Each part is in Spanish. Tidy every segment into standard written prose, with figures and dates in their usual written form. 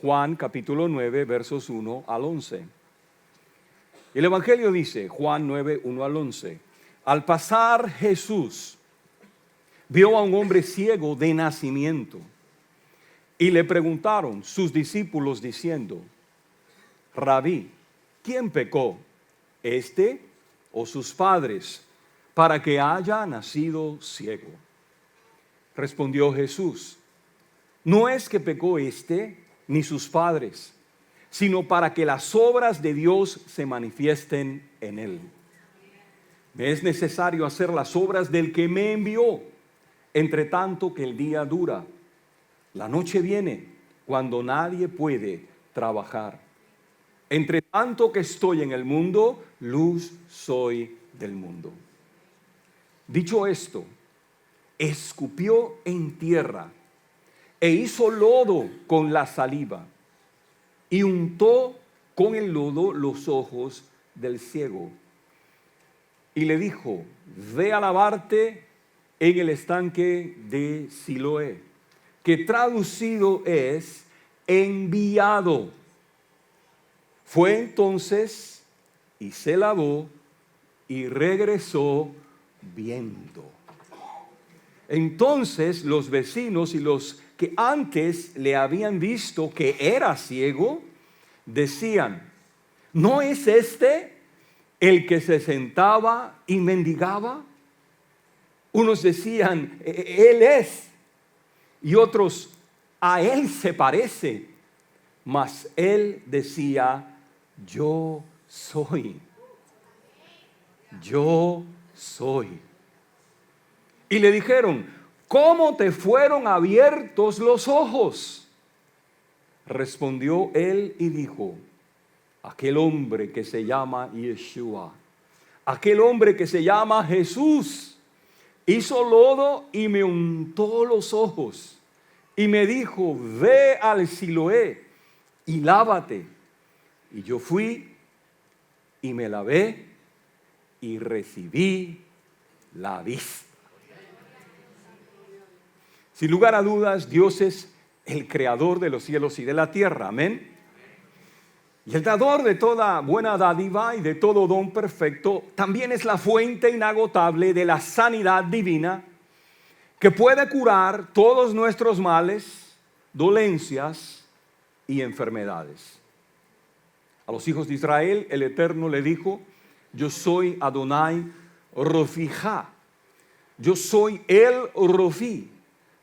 Juan capítulo 9, versos 1 al 11. El Evangelio dice, Juan 9, 1 al 11. Al pasar Jesús vio a un hombre ciego de nacimiento y le preguntaron sus discípulos diciendo, Rabí, ¿quién pecó, este o sus padres, para que haya nacido ciego? Respondió Jesús, no es que pecó este ni sus padres, sino para que las obras de Dios se manifiesten en él. Me es necesario hacer las obras del que me envió, entre tanto que el día dura. La noche viene cuando nadie puede trabajar. Entre tanto que estoy en el mundo, luz soy del mundo. Dicho esto, escupió en tierra e hizo lodo con la saliva y untó con el lodo los ojos del ciego. Y le dijo, ve a lavarte en el estanque de Siloé, que traducido es enviado. Fue entonces y se lavó y regresó viendo. Entonces los vecinos y los que antes le habían visto que era ciego, decían, ¿no es este el que se sentaba y mendigaba? Unos decían, él es, y otros, a él se parece. Mas él decía, yo soy. Yo soy. Y le dijeron, ¿cómo te fueron abiertos los ojos? Respondió él y dijo, aquel hombre que se llama Yeshua, aquel hombre que se llama Jesús, hizo lodo y me untó los ojos y me dijo, ve al Siloé y lávate. Y yo fui y me lavé y recibí la vista. Sin lugar a dudas, Dios es el creador de los cielos y de la tierra. Amén. Y el dador de toda buena dádiva y de todo don perfecto también es la fuente inagotable de la sanidad divina que puede curar todos nuestros males, dolencias y enfermedades. A los hijos de Israel el Eterno le dijo, yo soy Adonai Rofijá, yo soy el Rofi,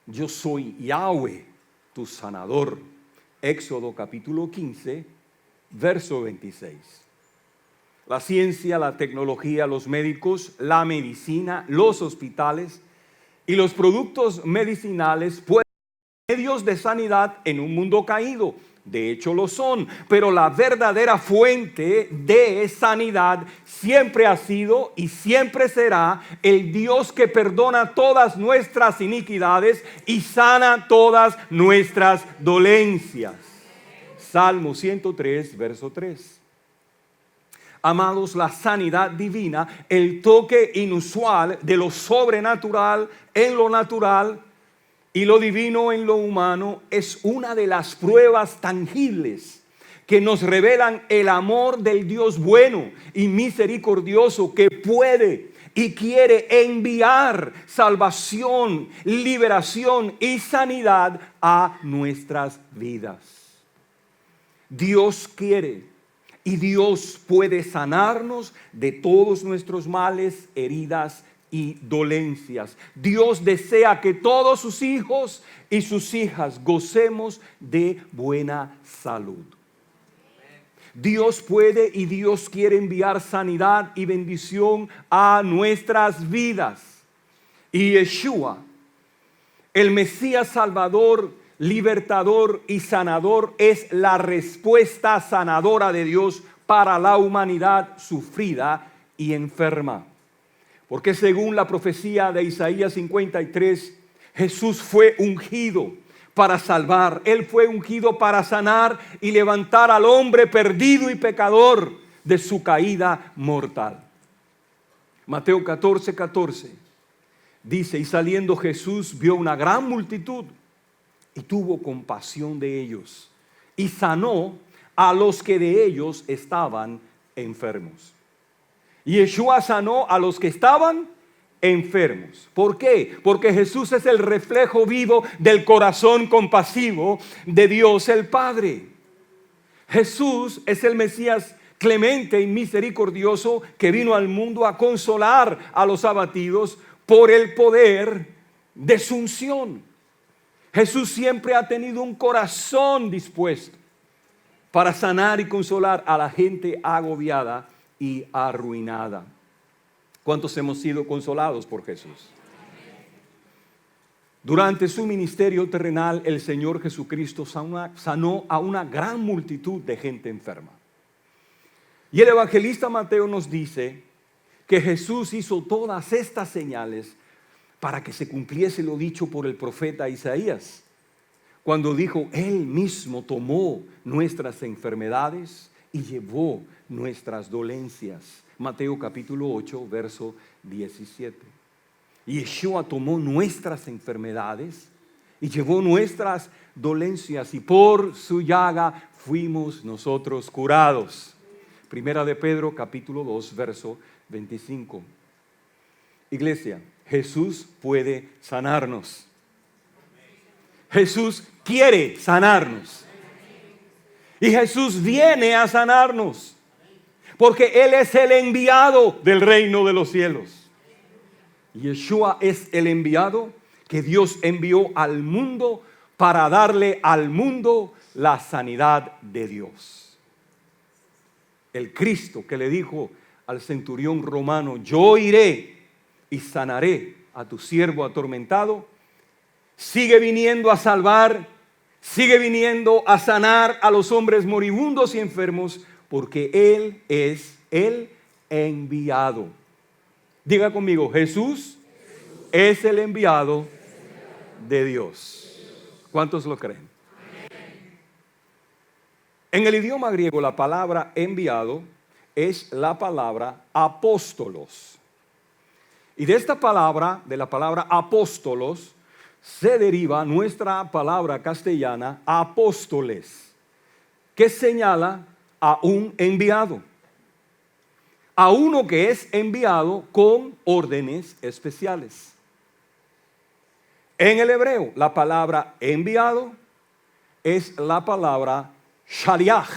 yo soy Yahweh, tu sanador. Éxodo capítulo 15, verso 26. La ciencia, la tecnología, los médicos, la medicina, los hospitales y los productos medicinales pueden ser medios de sanidad en un mundo caído. De hecho lo son, pero la verdadera fuente de sanidad siempre ha sido y siempre será el Dios que perdona todas nuestras iniquidades y sana todas nuestras dolencias. Salmo 103, verso 3. Amados, la sanidad divina, el toque inusual de lo sobrenatural en lo natural y lo divino en lo humano es una de las pruebas tangibles que nos revelan el amor del Dios bueno y misericordioso que puede y quiere enviar salvación, liberación y sanidad a nuestras vidas. Dios quiere y Dios puede sanarnos de todos nuestros males, heridas y dolencias. Dios desea que todos sus hijos y sus hijas gocemos de buena salud. Dios puede y Dios quiere enviar sanidad y bendición a nuestras vidas. Y Yeshua, el Mesías Salvador, libertador y sanador, es la respuesta sanadora de Dios para la humanidad sufrida y enferma. Porque según la profecía de Isaías 53, Jesús fue ungido para salvar. Él fue ungido para sanar y levantar al hombre perdido y pecador de su caída mortal. Mateo 14, 14 dice, y saliendo Jesús vio una gran multitud y tuvo compasión de ellos y sanó a los que de ellos estaban enfermos. Yeshua sanó a los que estaban enfermos. ¿Por qué? Porque Jesús es el reflejo vivo del corazón compasivo de Dios el Padre. Jesús es el Mesías clemente y misericordioso que vino al mundo a consolar a los abatidos por el poder de su unción. Jesús siempre ha tenido un corazón dispuesto para sanar y consolar a la gente agobiada y arruinada. ¿Cuántos hemos sido consolados por Jesús? Durante su ministerio terrenal, el Señor Jesucristo sanó a una gran multitud de gente enferma. Y el evangelista Mateo nos dice que Jesús hizo todas estas señales para que se cumpliese lo dicho por el profeta Isaías, cuando dijo: Él mismo tomó nuestras enfermedades y llevó nuestras dolencias. Mateo capítulo 8, verso 17. Y Yeshua tomó nuestras enfermedades y llevó nuestras dolencias, y por su llaga fuimos nosotros curados. Primera de Pedro capítulo 2, verso 25. Iglesia, Jesús puede sanarnos. Jesús quiere sanarnos. Y Jesús viene a sanarnos, porque Él es el enviado del reino de los cielos. Yeshua es el enviado que Dios envió al mundo para darle al mundo la sanidad de Dios. El Cristo que le dijo al centurión romano: yo iré y sanaré a tu siervo atormentado, sigue viniendo a salvar, sigue viniendo a sanar a los hombres moribundos y enfermos, porque Él es el enviado. Diga conmigo: Jesús es el enviado de Dios. ¿Cuántos lo creen? En el idioma griego, la palabra enviado es la palabra apóstolos. Y de esta palabra, de la palabra apóstolos, se deriva nuestra palabra castellana apóstoles, que señala a un enviado, a uno que es enviado con órdenes especiales. En el hebreo, la palabra enviado es la palabra shaliach,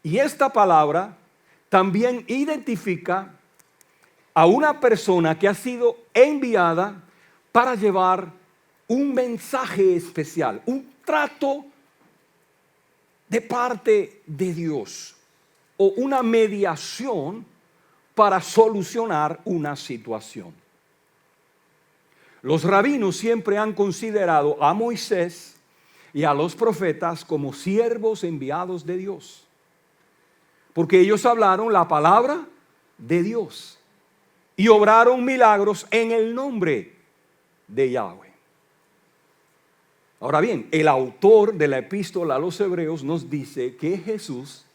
y esta palabra también identifica a una persona que ha sido enviada para llevar un mensaje especial, un trato de parte de Dios o una mediación para solucionar una situación. Los rabinos siempre han considerado a Moisés y a los profetas como siervos enviados de Dios, porque ellos hablaron la palabra de Dios y obraron milagros en el nombre de Yahweh. Ahora bien, el autor de la epístola a los Hebreos nos dice que Jesús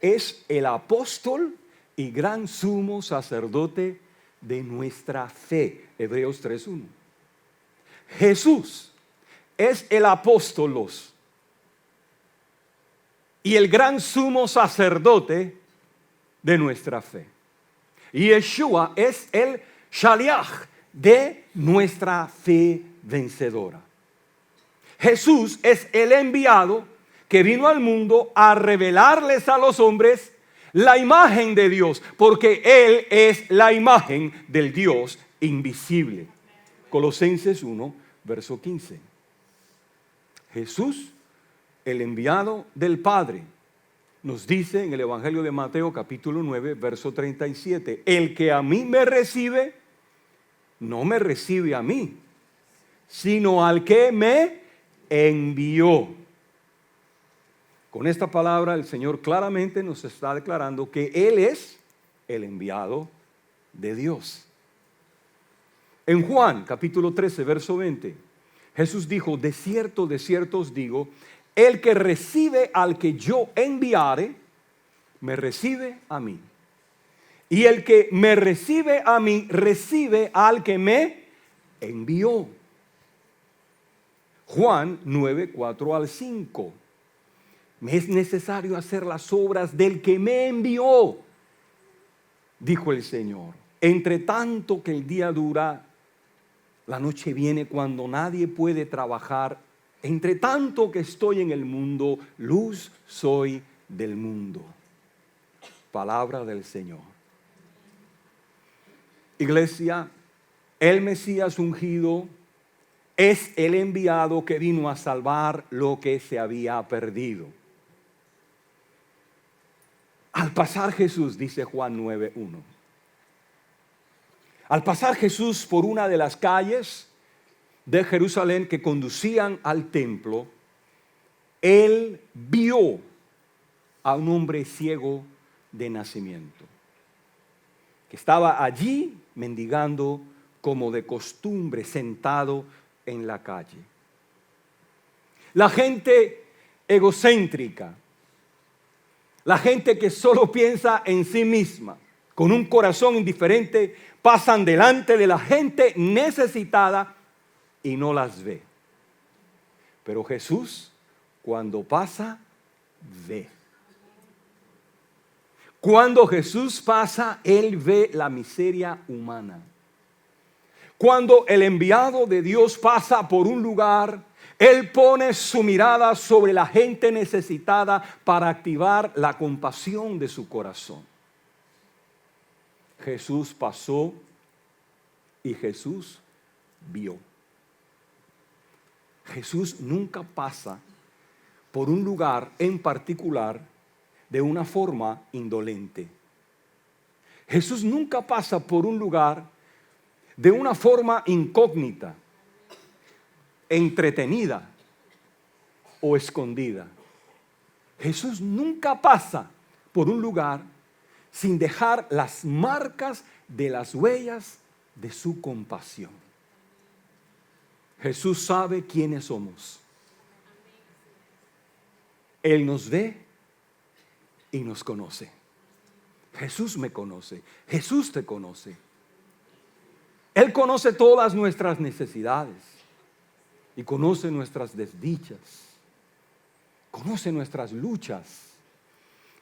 es el apóstol y gran sumo sacerdote de nuestra fe. Hebreos 3:1. Jesús es el apóstolos y el gran sumo sacerdote de nuestra fe. Y Yeshua es el shaliach de nuestra fe vencedora. Jesús es el enviado que vino al mundo a revelarles a los hombres la imagen de Dios, porque Él es la imagen del Dios invisible. Colosenses 1, verso 15. Jesús, el enviado del Padre, nos dice en el Evangelio de Mateo capítulo 9, verso 37, el que a mí me recibe, no me recibe a mí, sino al que me envió. Con esta palabra el Señor claramente nos está declarando que Él es el enviado de Dios. En Juan capítulo 13, verso 20, Jesús dijo: de cierto os digo, el que recibe al que yo enviare, me recibe a mí. Y el que me recibe a mí, recibe al que me envió. Juan 9, 4 al 5. me es necesario hacer las obras del que me envió, dijo el Señor. Entre tanto que el día dura, la noche viene cuando nadie puede trabajar. Entre tanto que estoy en el mundo, luz soy del mundo. Palabra del Señor. Iglesia, el Mesías ungido es el enviado que vino a salvar lo que se había perdido. Al pasar Jesús, dice Juan 9:1. Al pasar Jesús por una de las calles de Jerusalén que conducían al templo, Él vio a un hombre ciego de nacimiento, que estaba allí mendigando como de costumbre, sentado en la calle. La gente egocéntrica, la gente que solo piensa en sí misma, con un corazón indiferente, pasan delante de la gente necesitada y no las ve. Pero Jesús, cuando pasa, ve. Cuando Jesús pasa, Él ve la miseria humana. Cuando el enviado de Dios pasa por un lugar, Él pone su mirada sobre la gente necesitada para activar la compasión de su corazón. Jesús pasó y Jesús vio. Jesús nunca pasa por un lugar en particular de una forma indolente. Jesús nunca pasa por un lugar de una forma incógnita, entretenida o escondida. Jesús nunca pasa por un lugar sin dejar las marcas de las huellas de su compasión. Jesús sabe quiénes somos. Él nos ve y nos conoce. Jesús me conoce. Jesús te conoce. Él conoce todas nuestras necesidades y conoce nuestras desdichas. Conoce nuestras luchas.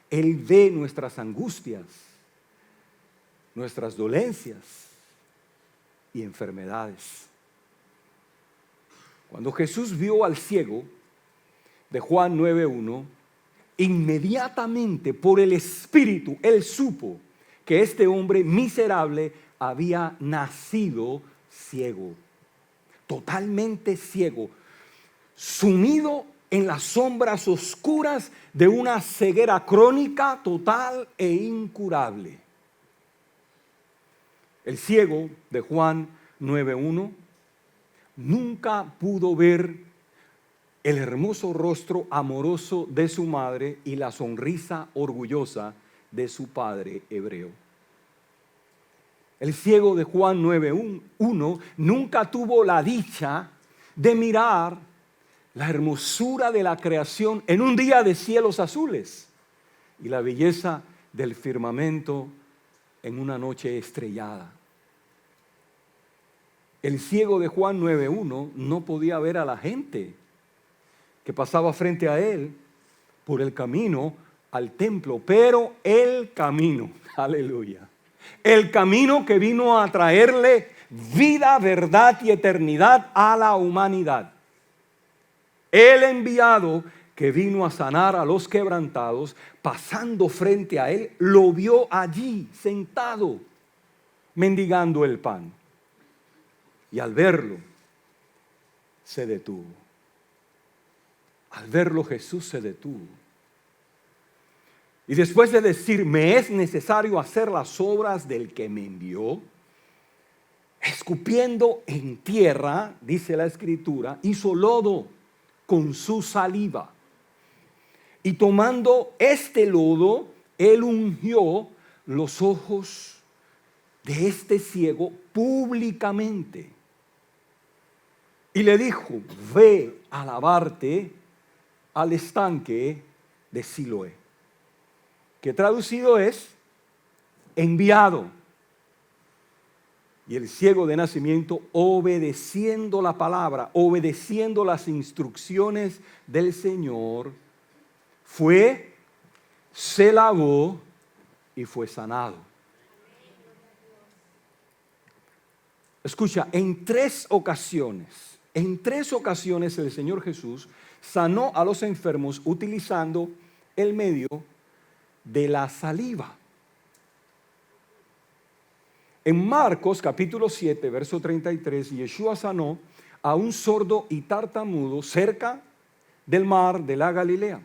Él ve nuestras angustias, nuestras dolencias y enfermedades. Cuando Jesús vio al ciego de Juan 9:1, inmediatamente por el Espíritu, Él supo que este hombre miserable había nacido ciego, totalmente ciego, sumido en las sombras oscuras de una ceguera crónica, total e incurable. El ciego de Juan 9:1 nunca pudo ver el hermoso rostro amoroso de su madre y la sonrisa orgullosa de su padre hebreo. El ciego de Juan 9:1 nunca tuvo la dicha de mirar la hermosura de la creación en un día de cielos azules y la belleza del firmamento en una noche estrellada. El ciego de Juan 9:1 no podía ver a la gente que pasaba frente a él por el camino al templo, pero el camino, aleluya, el camino que vino a traerle vida, verdad y eternidad a la humanidad. El enviado que vino a sanar a los quebrantados, pasando frente a él, lo vio allí sentado, mendigando el pan. Y al verlo, se detuvo. Al verlo, Jesús se detuvo. Y después de decir, me es necesario hacer las obras del que me envió, escupiendo en tierra, dice la Escritura, hizo lodo con su saliva. Y tomando este lodo, él ungió los ojos de este ciego públicamente. Y le dijo, ve a lavarte al estanque de Siloé, que traducido es enviado. Y el ciego de nacimiento, obedeciendo la palabra, obedeciendo las instrucciones del Señor, se lavó y fue sanado. Escucha, en tres ocasiones el Señor Jesús sanó a los enfermos utilizando el medio de la saliva. En Marcos capítulo 7, verso 33, Yeshua sanó a un sordo y tartamudo cerca del mar de la Galilea.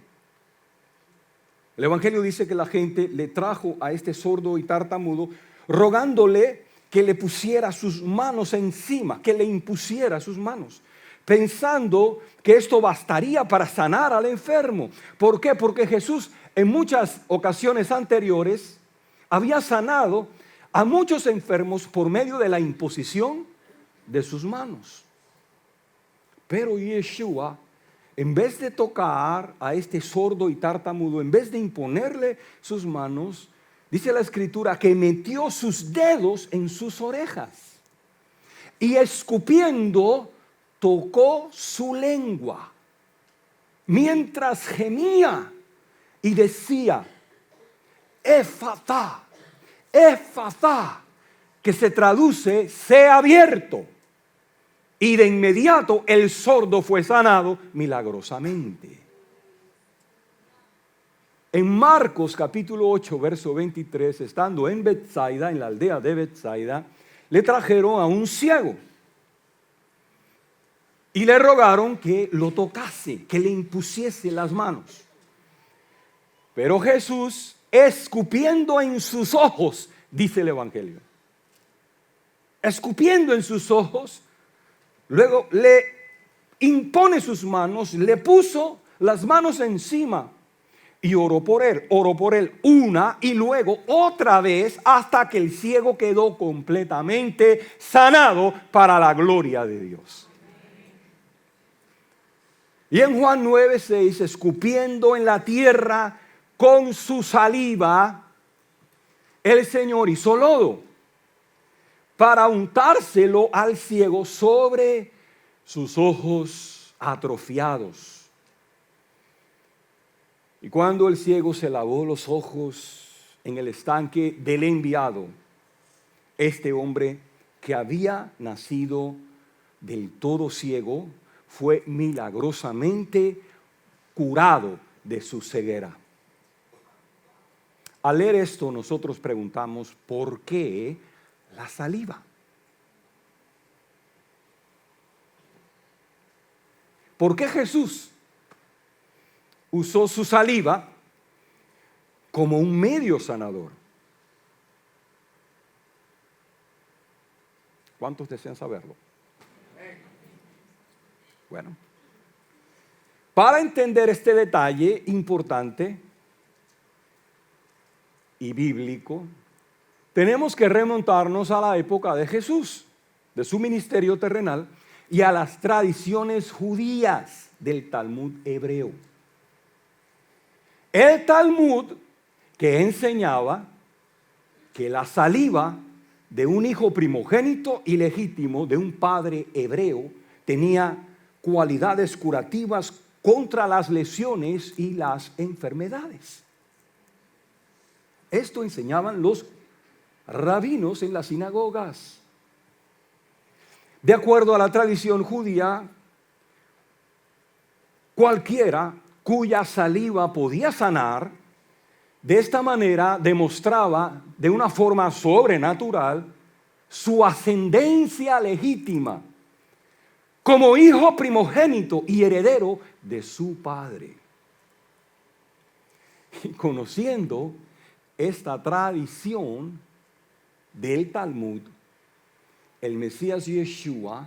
El Evangelio dice que la gente le trajo a este sordo y tartamudo rogándole que le pusiera sus manos encima, que le impusiera sus manos, pensando que esto bastaría para sanar al enfermo. ¿Por qué? Porque Jesús en muchas ocasiones anteriores había sanado a muchos enfermos por medio de la imposición de sus manos. Pero Yeshua, en vez de tocar a este sordo y tartamudo, en vez de imponerle sus manos, dice la Escritura que metió sus dedos en sus orejas y escupiendo tocó su lengua mientras gemía y decía: Efatá, Efatá, que se traduce sea abierto. Y de inmediato el sordo fue sanado milagrosamente. En Marcos capítulo 8, verso 23, estando en Betsaida, en la aldea de Betsaida, le trajeron a un ciego y le rogaron que lo tocase, que le impusiese las manos. Pero Jesús, escupiendo en sus ojos, dice el Evangelio, escupiendo en sus ojos, luego le impone sus manos, le puso las manos encima y oró por él una y luego otra vez hasta que el ciego quedó completamente sanado para la gloria de Dios. Y en Juan 9:6, escupiendo en la tierra con su saliva, el Señor hizo lodo para untárselo al ciego sobre sus ojos atrofiados. Y cuando el ciego se lavó los ojos en el estanque del enviado, este hombre que había nacido del todo ciego fue milagrosamente curado de su ceguera. Al leer esto, nosotros preguntamos: ¿por qué la saliva? ¿Por qué Jesús usó su saliva como un medio sanador? ¿Cuántos desean saberlo? Bueno, para entender este detalle importante y bíblico, tenemos que remontarnos a la época de Jesús, de su ministerio terrenal, y a las tradiciones judías del Talmud hebreo. El Talmud que enseñaba que la saliva de un hijo primogénito y legítimo de un padre hebreo tenía cualidades curativas contra las lesiones y las enfermedades. Esto enseñaban los rabinos en las sinagogas. De acuerdo a la tradición judía, cualquiera cuya saliva podía sanar, de esta manera demostraba de una forma sobrenatural su ascendencia legítima como hijo primogénito y heredero de su padre. Y conociendo esta tradición del Talmud, el Mesías Yeshua,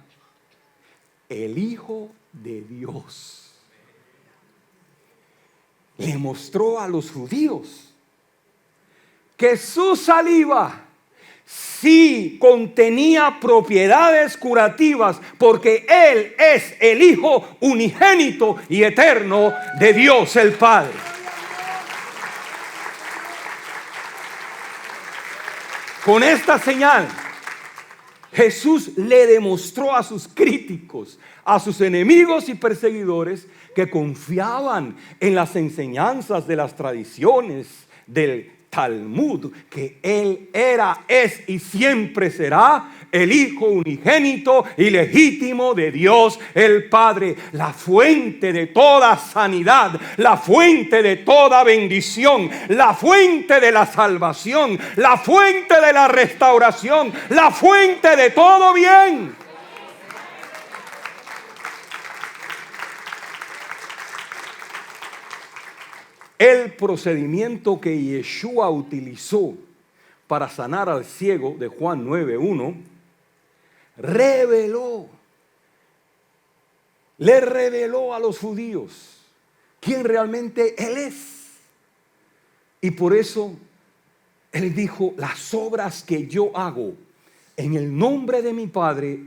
el Hijo de Dios, le mostró a los judíos que su saliva sí contenía propiedades curativas, porque Él es el Hijo unigénito y eterno de Dios el Padre. Con esta señal, Jesús le demostró a sus críticos, a sus enemigos y perseguidores, que confiaban en las enseñanzas de las tradiciones del Talmud, que Él era, es y siempre será el Hijo unigénito y legítimo de Dios el Padre, la fuente de toda sanidad, la fuente de toda bendición, la fuente de la salvación, la fuente de la restauración, la fuente de todo bien. El procedimiento que Yeshua utilizó para sanar al ciego de Juan 9:1 le reveló a los judíos quién realmente Él es. Y por eso Él dijo: las obras que yo hago en el nombre de mi Padre,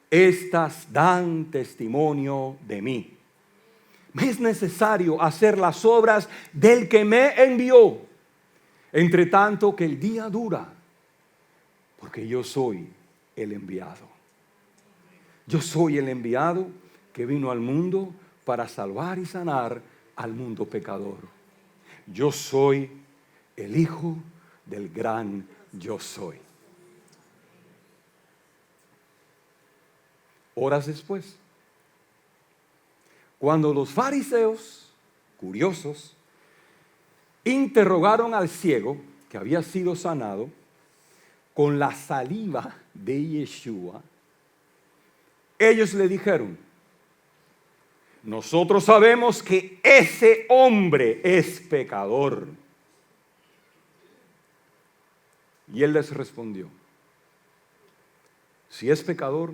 estas dan testimonio de mí. Me es necesario hacer las obras del que me envió, entre tanto que el día dura, porque yo soy el enviado. Yo soy el enviado que vino al mundo para salvar y sanar al mundo pecador. Yo soy el Hijo del gran yo soy. Horas después, cuando los fariseos, curiosos, interrogaron al ciego que había sido sanado con la saliva de Yeshua, ellos le dijeron: nosotros sabemos que ese hombre es pecador. Y él les respondió: si es pecador,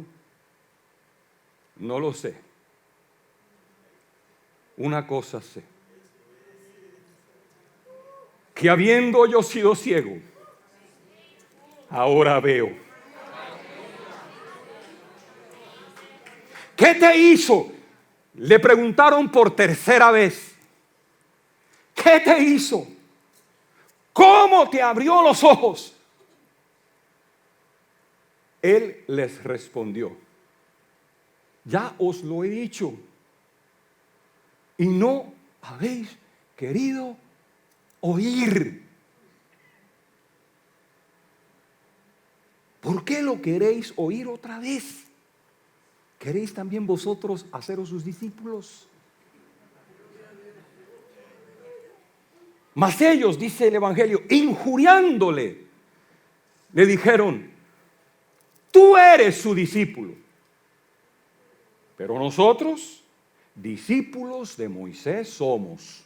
no lo sé. Una cosa sé, que habiendo yo sido ciego, ahora veo. ¿Qué te hizo? Le preguntaron por tercera vez. ¿Qué te hizo? ¿Cómo te abrió los ojos? Él les respondió: ya os lo he dicho, y no habéis querido oír. ¿Por qué lo queréis oír otra vez? ¿Queréis también vosotros haceros sus discípulos? Mas ellos, dice el Evangelio, injuriándole, le dijeron: tú eres su discípulo, pero nosotros discípulos de Moisés somos.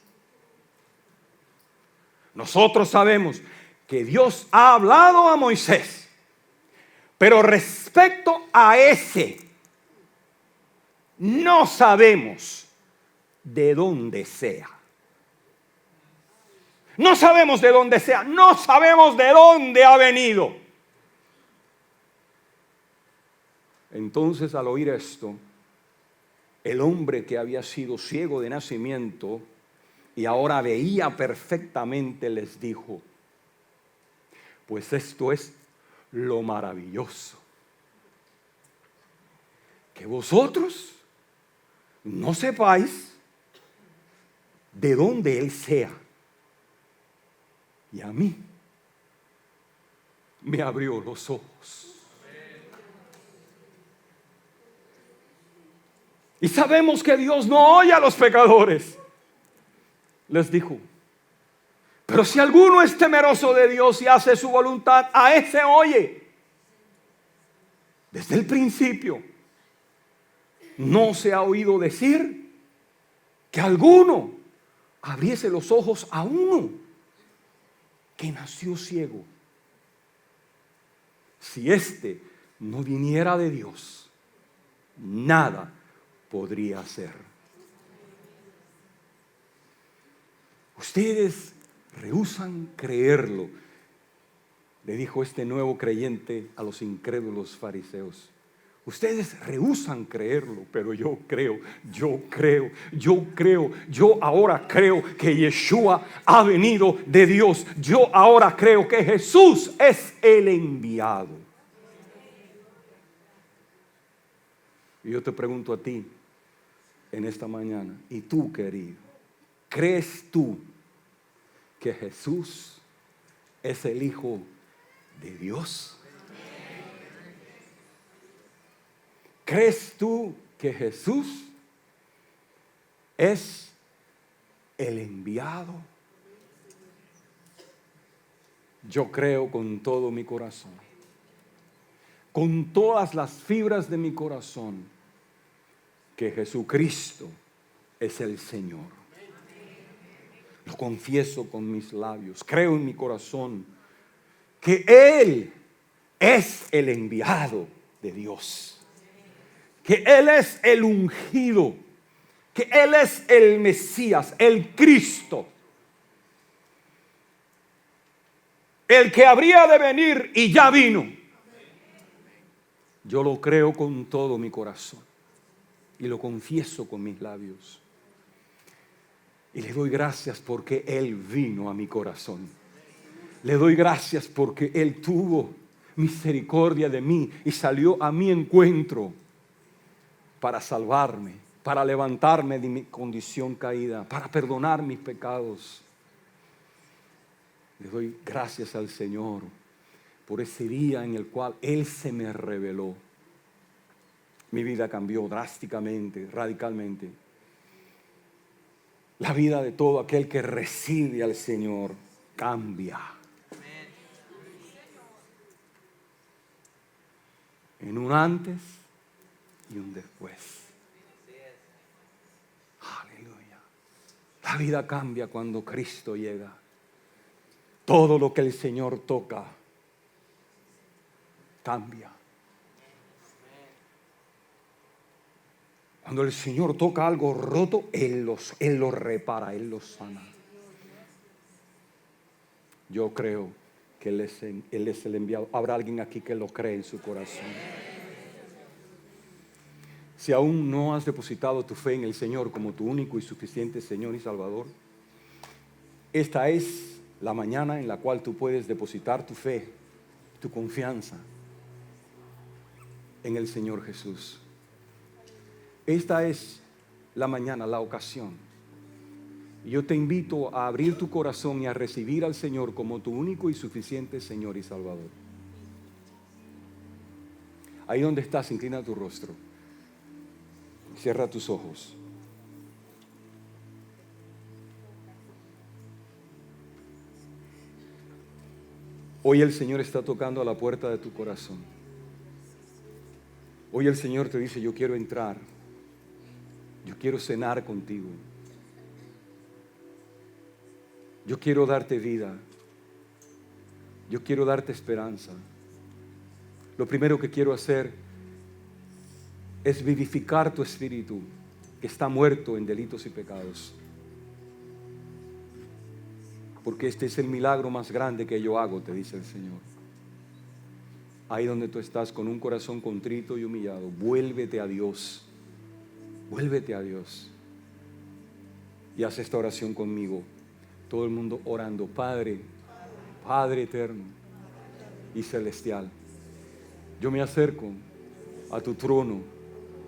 Nosotros sabemos que Dios ha hablado a Moisés, pero respecto a ese, no sabemos de dónde sea. No sabemos de dónde sea, no sabemos de dónde ha venido. Entonces, al oír esto, el hombre que había sido ciego de nacimiento y ahora veía perfectamente, les dijo: pues esto es lo maravilloso, que vosotros no sepáis de dónde Él sea. Y a mí me abrió los ojos. Y sabemos que Dios no oye a los pecadores. Les dijo: pero si alguno es temeroso de Dios y hace su voluntad, a ese oye. Desde el principio no se ha oído decir que alguno abriese los ojos a uno que nació ciego. Si éste no viniera de Dios, nada podría hacer. Ustedes rehúsan creerlo, le dijo este nuevo creyente a los incrédulos fariseos. Ustedes rehúsan creerlo, pero yo ahora creo que Yeshua ha venido de Dios. Yo ahora creo que Jesús es el enviado. Y yo te pregunto a ti en esta mañana, y tú, querido, ¿crees tú que Jesús es el Hijo de Dios? ¿Crees tú que Jesús es el enviado? Yo creo con todo mi corazón, con todas las fibras de mi corazón, que Jesucristo es el Señor. Lo confieso con mis labios, creo en mi corazón que Él es el enviado de Dios, que Él es el ungido, que Él es el Mesías, el Cristo, el que habría de venir y ya vino. Yo lo creo con todo mi corazón y lo confieso con mis labios. Y le doy gracias porque Él vino a mi corazón. Le doy gracias porque Él tuvo misericordia de mí y salió a mi encuentro para salvarme, para levantarme de mi condición caída, para perdonar mis pecados. Le doy gracias al Señor por ese día en el cual Él se me reveló. Mi vida cambió drásticamente, radicalmente. La vida de todo aquel que recibe al Señor cambia. En un antes y un después. Aleluya. La vida cambia cuando Cristo llega. Todo lo que el Señor toca cambia. Cuando el Señor toca algo roto, Él lo repara, Él lo sana. Yo creo que Él es el enviado. ¿Habrá alguien aquí que lo cree en su corazón? Si aún no has depositado tu fe en el Señor como tu único y suficiente Señor y Salvador, esta es la mañana en la cual tú puedes depositar tu fe, tu confianza en el Señor Jesús. Esta es la mañana, la ocasión. Y yo te invito a abrir tu corazón y a recibir al Señor como tu único y suficiente Señor y Salvador. Ahí donde estás, inclina tu rostro. Cierra tus ojos. Hoy el Señor está tocando a la puerta de tu corazón. Hoy el Señor te dice: yo quiero entrar. Yo quiero cenar contigo. Yo quiero darte vida. Yo quiero darte esperanza. Lo primero que quiero hacer es vivificar tu espíritu, que está muerto en delitos y pecados. Porque este es el milagro más grande que yo hago, te dice el Señor. Ahí donde tú estás con un corazón contrito y humillado, vuélvete a Dios. Vuélvete a Dios. Y haz esta oración conmigo. Todo el mundo orando: Padre, Padre eterno y celestial, yo me acerco a tu trono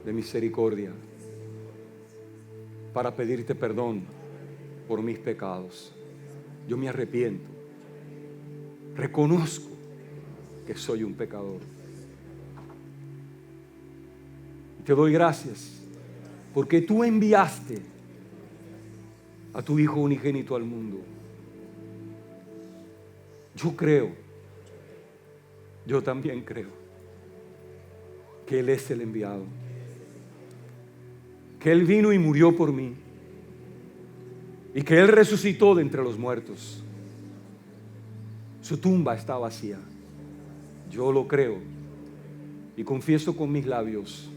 de misericordia para pedirte perdón por mis pecados. Yo me arrepiento. Reconozco que soy un pecador. Te doy gracias porque tú enviaste a tu Hijo unigénito al mundo. Yo creo, yo también creo que Él es el enviado, que Él vino y murió por mí y que Él resucitó de entre los muertos. Su tumba está vacía. Yo lo creo y confieso con mis labios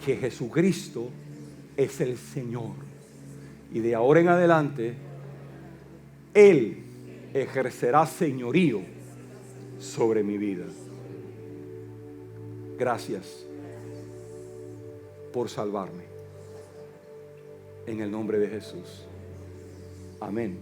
que Jesucristo es el Señor. Y de ahora en adelante, Él ejercerá señorío sobre mi vida. Gracias por salvarme. En el nombre de Jesús. Amén.